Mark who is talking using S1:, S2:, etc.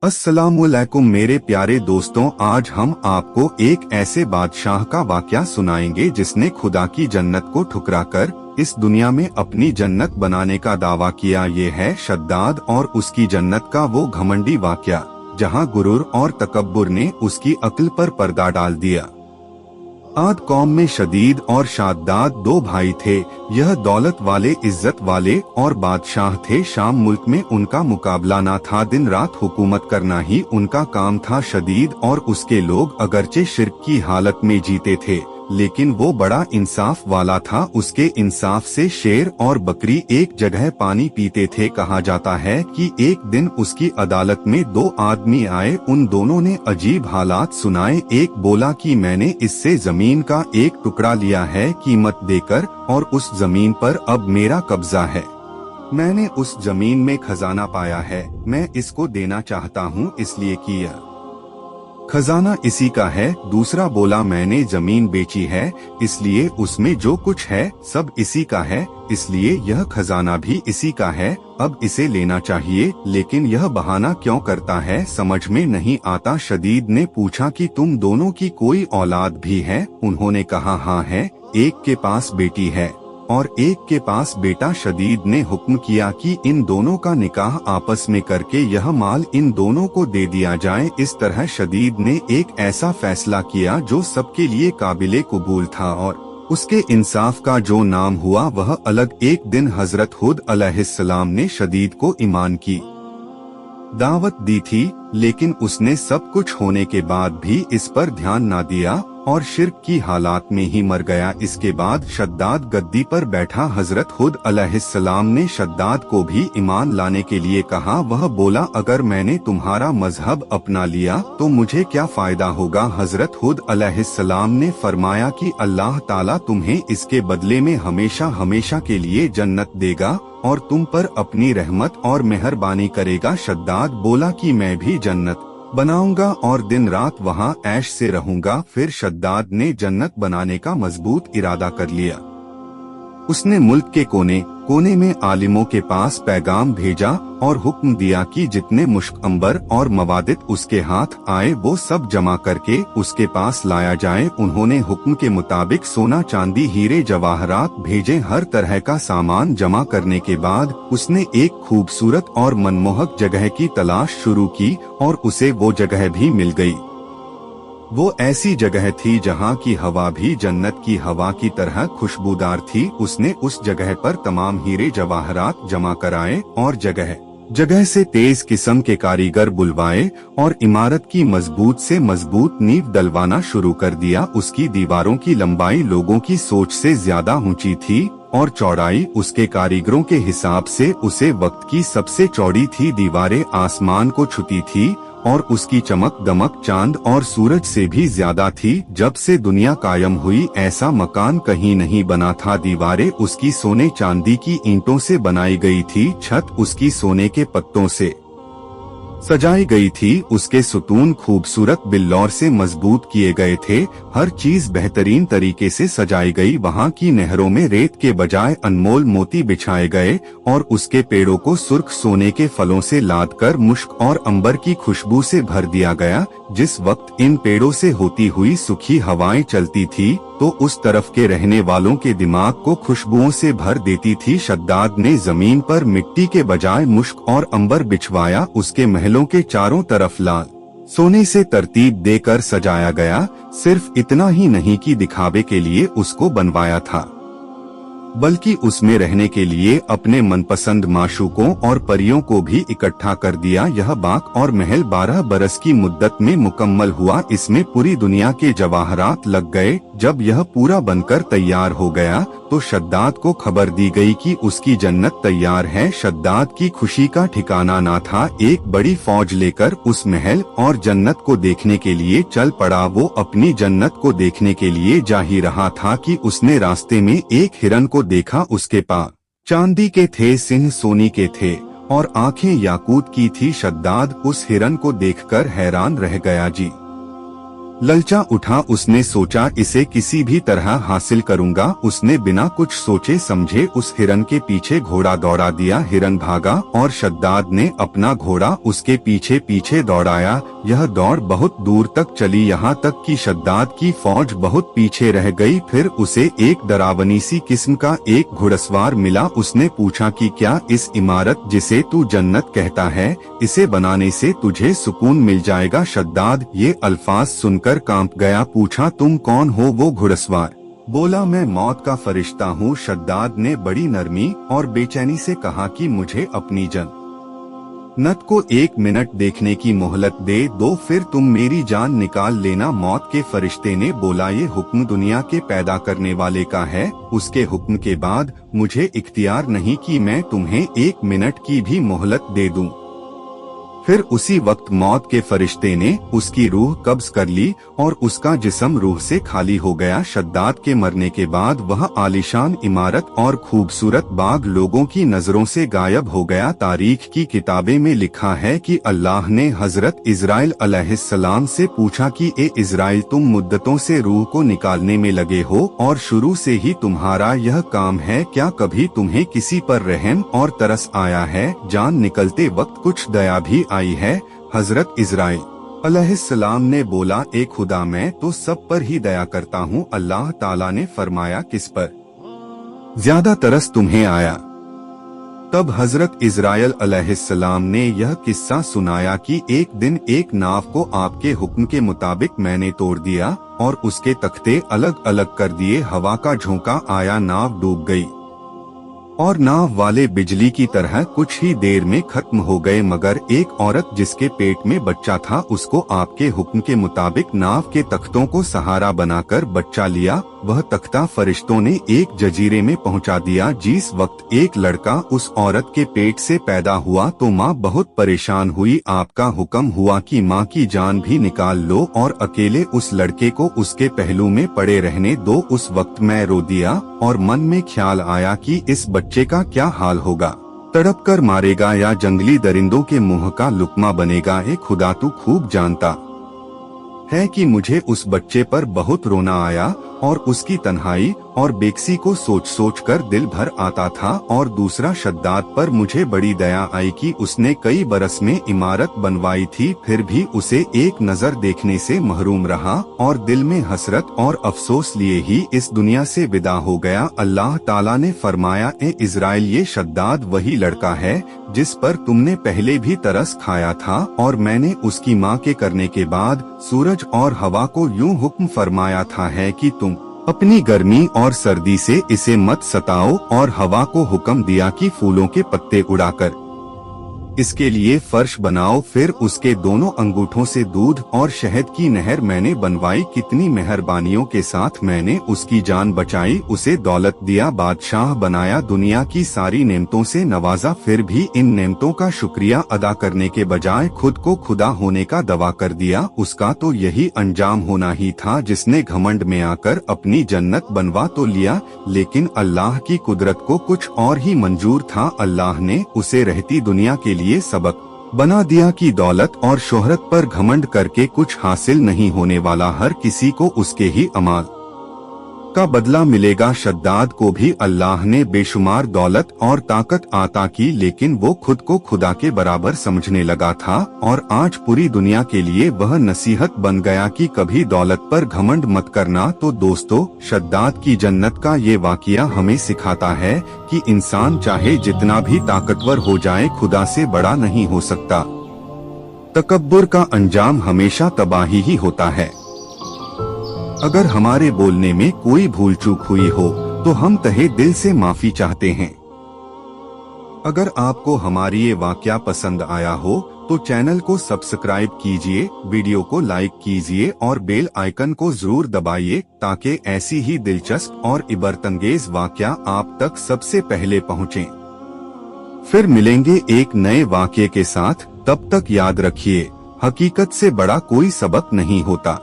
S1: अस्सलामुअलैकुम मेरे प्यारे दोस्तों, आज हम आपको एक ऐसे बादशाह का वाकया सुनाएंगे जिसने खुदा की जन्नत को ठुकराकर इस दुनिया में अपनी जन्नत बनाने का दावा किया। ये है शद्दाद और उसकी जन्नत का वो घमंडी वाकया जहां गुरूर और तकब्बुर ने उसकी अक्ल पर पर्दा डाल दिया। आद कौम में शदीद और शाद्दाद दो भाई थे। यह दौलत वाले, इज्जत वाले और बादशाह थे। शाम मुल्क में उनका मुकाबला ना था, दिन रात हुकूमत करना ही उनका काम था। शदीद और उसके लोग अगरचे शिर्क की हालत में जीते थे, लेकिन वो बड़ा इंसाफ वाला था। उसके इंसाफ से शेर और बकरी एक जगह पानी पीते थे। कहा जाता है कि एक दिन उसकी अदालत में दो आदमी आए। उन दोनों ने अजीब हालात सुनाए। एक बोला कि मैंने इससे जमीन का एक टुकड़ा लिया है कीमत देकर, और उस जमीन पर अब मेरा कब्जा है। मैंने उस जमीन में खजाना पाया है, मैं इसको देना चाहता हूँ, इसलिए कि यह खजाना इसी का है। दूसरा बोला मैंने जमीन बेची है, इसलिए उसमें जो कुछ है सब इसी का है, इसलिए यह खजाना भी इसी का है, अब इसे लेना चाहिए। लेकिन यह बहाना क्यों करता है, समझ में नहीं आता। शदीद ने पूछा कि तुम दोनों की कोई औलाद भी है? उन्होंने कहा हाँ है, एक के पास बेटी है और एक के पास बेटा। शदीद ने हुक्म किया कि इन दोनों का निकाह आपस में करके यह माल इन दोनों को दे दिया जाए। इस तरह शदीद ने एक ऐसा फैसला किया जो सबके लिए काबिले कबूल था, और उसके इंसाफ का जो नाम हुआ वह अलग। एक दिन हजरत हुद अलैहिस्सलाम ने शदीद को ईमान की दावत दी थी, लेकिन उसने सब कुछ होने के बाद भी इस पर ध्यान ना दिया और शिर्क की हालात में ही मर गया। इसके बाद शद्दाद गद्दी पर बैठा। हजरत हुद अलैहिस्सलाम ने शद्दाद को भी ईमान लाने के लिए कहा। वह बोला अगर मैंने तुम्हारा मजहब अपना लिया तो मुझे क्या फायदा होगा। हजरत हुद अलैहिस्सलाम ने फरमाया कि अल्लाह ताला तुम्हें इसके बदले में हमेशा हमेशा के लिए जन्नत देगा और तुम पर अपनी रहमत और मेहरबानी करेगा। शद्दाद बोला कि मैं भी जन्नत बनाऊंगा और दिन रात वहां ऐश से रहूंगा। फिर शद्दाद ने जन्नत बनाने का मजबूत इरादा कर लिया। उसने मुल्क के कोने कोने में आलिमों के पास पैगाम भेजा और हुक्म दिया कि जितने मुश्क अंबर और मवादित उसके हाथ आए वो सब जमा करके उसके पास लाया जाए। उन्होंने हुक्म के मुताबिक सोना, चांदी, हीरे, जवाहरात भेजे। हर तरह का सामान जमा करने के बाद उसने एक खूबसूरत और मनमोहक जगह की तलाश शुरू की और उसे वो जगह भी मिल गई। वो ऐसी जगह थी जहाँ की हवा भी जन्नत की हवा की तरह खुशबूदार थी। उसने उस जगह पर तमाम हीरे जवाहरात जमा कराए और जगह जगह से तेज किस्म के कारीगर बुलवाए और इमारत की मजबूत से मजबूत नींव डलवाना शुरू कर दिया। उसकी दीवारों की लंबाई लोगों की सोच से ज्यादा ऊंची थी और चौड़ाई उसके कारीगरों के हिसाब से उसे वक्त की सबसे चौड़ी थी। दीवारें आसमान को छूती थी और उसकी चमक दमक चांद और सूरज से भी ज्यादा थी। जब से दुनिया कायम हुई ऐसा मकान कहीं नहीं बना था। दीवारें उसकी सोने चांदी की ईंटों से बनाई गई थी, छत उसकी सोने के पत्तों से सजाई गई थी। उसके सुतून खूबसूरत बिल्लौर से मजबूत किए गए थे। हर चीज बेहतरीन तरीके से सजाई गई। वहाँ की नहरों में रेत के बजाय अनमोल मोती बिछाए गए और उसके पेड़ों को सुर्ख सोने के फलों से लादकर मुश्क और अंबर की खुशबू से भर दिया गया। जिस वक्त इन पेड़ों से होती हुई सूखी हवाएं चलती थी तो उस तरफ के रहने वालों के दिमाग को खुशबुओं से भर देती थी। शद्दाद ने जमीन पर मिट्टी के बजाय मुश्क और अंबर बिछवाया। उसके महलों के चारों तरफ लाल सोने से तरतीब देकर सजाया गया। सिर्फ इतना ही नहीं कि दिखावे के लिए उसको बनवाया था, बल्कि उसमें रहने के लिए अपने मनपसंद माशूकों और परियों को भी इकट्ठा कर दिया। यह बाग और महल 12 बरस की मुद्दत में मुकम्मल हुआ। इसमें पूरी दुनिया के जवाहरात लग गए। जब यह पूरा बनकर तैयार हो गया तो शद्दाद को खबर दी गई कि उसकी जन्नत तैयार है। शद्दाद की खुशी का ठिकाना ना था। एक बड़ी फौज लेकर उस महल और जन्नत को देखने के लिए चल पड़ा। वो अपनी जन्नत को देखने के लिए जा ही रहा था कि उसने रास्ते में एक हिरन को देखा। उसके पाँव चांदी के थे, सिंह सोने के थे और आंखें याकूत की थी। शद्दाद उस हिरन को देखकर हैरान रह गया। जी ललचा उठा। उसने सोचा इसे किसी भी तरह हासिल करूंगा। उसने बिना कुछ सोचे समझे उस हिरन के पीछे घोड़ा दौड़ा दिया। हिरन भागा और शद्दाद ने अपना घोड़ा उसके पीछे पीछे दौड़ाया। यह दौड़ बहुत दूर तक चली, यहाँ तक कि शद्दाद की फौज बहुत पीछे रह गई। फिर उसे एक डरावनी सी किस्म का एक घुड़सवार मिला। उसने पूछा कि क्या इस इमारत जिसे तू जन्नत कहता है, इसे बनाने से तुझे सुकून मिल जाएगा? शद्दाद ये अल्फाज सुनकर कांप गया। पूछा तुम कौन हो? वो घुड़सवार बोला मैं मौत का फरिश्ता हूँ। शद्दाद ने बड़ी नरमी और बेचैनी से कहा कि मुझे अपनी जन्नत को 1 मिनट देखने की मोहलत दे दो, फिर तुम मेरी जान निकाल लेना। मौत के फरिश्ते ने बोला ये हुक्म दुनिया के पैदा करने वाले का है, उसके हुक्म के बाद मुझे इख्तियार नहीं कि मैं तुम्हें 1 मिनट की भी मोहलत दे दूं। फिर उसी वक्त मौत के फरिश्ते ने उसकी रूह कब्ज कर ली और उसका जिस्म रूह से खाली हो गया। शद्दाद के मरने के बाद वह आलीशान इमारत और खूबसूरत बाग लोगों की नजरों से गायब हो गया। तारीख की किताबें में लिखा है कि अल्लाह ने हजरत इजराइल अलैहिस्सलाम से पूछा कि ए इजराइल, तुम मुद्दतों से रूह को निकालने में लगे हो और शुरू से ही तुम्हारा यह काम है, क्या कभी तुम्हें किसी पर रहम और तरस आया है? जान निकलते वक्त कुछ दया भी आई है? हजरत इजराइल अलैहिस्सलाम ने बोला ए खुदा, मैं तो सब पर ही दया करता हूँ। अल्लाह ताला ने फरमाया किस पर ज्यादा तरस तुम्हें आया? तब हजरत इजराइल अलैहिस्सलाम ने यह किस्सा सुनाया कि एक दिन एक नाव को आपके हुक्म के मुताबिक मैंने तोड़ दिया और उसके तख्ते अलग अलग कर दिए। हवा का झोंका आया, नाव डूब गई और नाव वाले बिजली की तरह कुछ ही देर में खत्म हो गए। मगर एक औरत जिसके पेट में बच्चा था, उसको आपके हुक्म के मुताबिक नाव के तख्तों को सहारा बनाकर बच्चा लिया। वह तख्ता फरिश्तों ने एक जजीरे में पहुंचा दिया। जिस वक्त एक लड़का उस औरत के पेट से पैदा हुआ तो माँ बहुत परेशान हुई। आपका हुक्म हुआ कि माँ की जान भी निकाल लो और अकेले उस लड़के को उसके पहलू में पड़े रहने दो। उस वक्त मैं रो दिया और मन में ख्याल आया कि इस बच्चे का क्या हाल होगा, तड़प कर मारेगा या जंगली दरिंदों के मुंह का लुकमा बनेगा। ए खुदा, तू खूब जानता है कि मुझे उस बच्चे पर बहुत रोना आया और उसकी तन्हाई और बेकसी को सोच सोच कर दिल भर आता था। और दूसरा, शद्दाद पर मुझे बड़ी दया आई कि उसने कई बरस में इमारत बनवाई थी, फिर भी उसे एक नजर देखने से महरूम रहा और दिल में हसरत और अफसोस लिए ही इस दुनिया से विदा हो गया। अल्लाह ताला ने फरमाया ए इजराइल, ये शद्दाद वही लड़का है जिस पर तुमने पहले भी तरस खाया था और मैंने उसकी माँ के करने के बाद सूरज और हवा को यूं हुक्म फरमाया था है कि तुम अपनी गर्मी और सर्दी से इसे मत सताओ, और हवा को हुक्म दिया कि फूलों के पत्ते उड़ाकर इसके लिए फर्श बनाओ। फिर उसके दोनों अंगूठों से दूध और शहद की नहर मैंने बनवाई। कितनी मेहरबानियों के साथ मैंने उसकी जान बचाई, उसे दौलत दिया, बादशाह बनाया, दुनिया की सारी नेमतों से नवाजा। फिर भी इन नेमतों का शुक्रिया अदा करने के बजाय खुद को खुदा होने का दावा कर दिया। उसका तो यही अंजाम होना ही था जिसने घमंड में आकर अपनी जन्नत बनवा तो लिया, लेकिन अल्लाह की कुदरत को कुछ और ही मंजूर था। अल्लाह ने उसे रहती दुनिया के लिए सबक बना दिया कि दौलत और शोहरत पर घमंड करके कुछ हासिल नहीं होने वाला, हर किसी को उसके ही अमाल का बदला मिलेगा। शद्दाद को भी अल्लाह ने बेशुमार दौलत और ताकत अता की, लेकिन वो खुद को खुदा के बराबर समझने लगा था और आज पूरी दुनिया के लिए वह नसीहत बन गया कि कभी दौलत पर घमंड मत करना। तो दोस्तों, शद्दाद की जन्नत का ये वाकया हमें सिखाता है कि इंसान चाहे जितना भी ताकतवर हो जाए, खुदा से बड़ा नहीं हो सकता। तकब्बुर का अंजाम हमेशा तबाही ही होता है। अगर हमारे बोलने में कोई भूल चूक हुई हो तो हम तहे दिल से माफी चाहते हैं। अगर आपको हमारी ये वाकया पसंद आया हो तो चैनल को सब्सक्राइब कीजिए, वीडियो को लाइक कीजिए और बेल आइकन को जरूर दबाइए ताकि ऐसी ही दिलचस्प और इबरतंगेज वाकया आप तक सबसे पहले पहुँचे। फिर मिलेंगे एक नए वाकये के साथ, तब तक याद रखिए, हकीकत से बड़ा कोई सबक नहीं होता।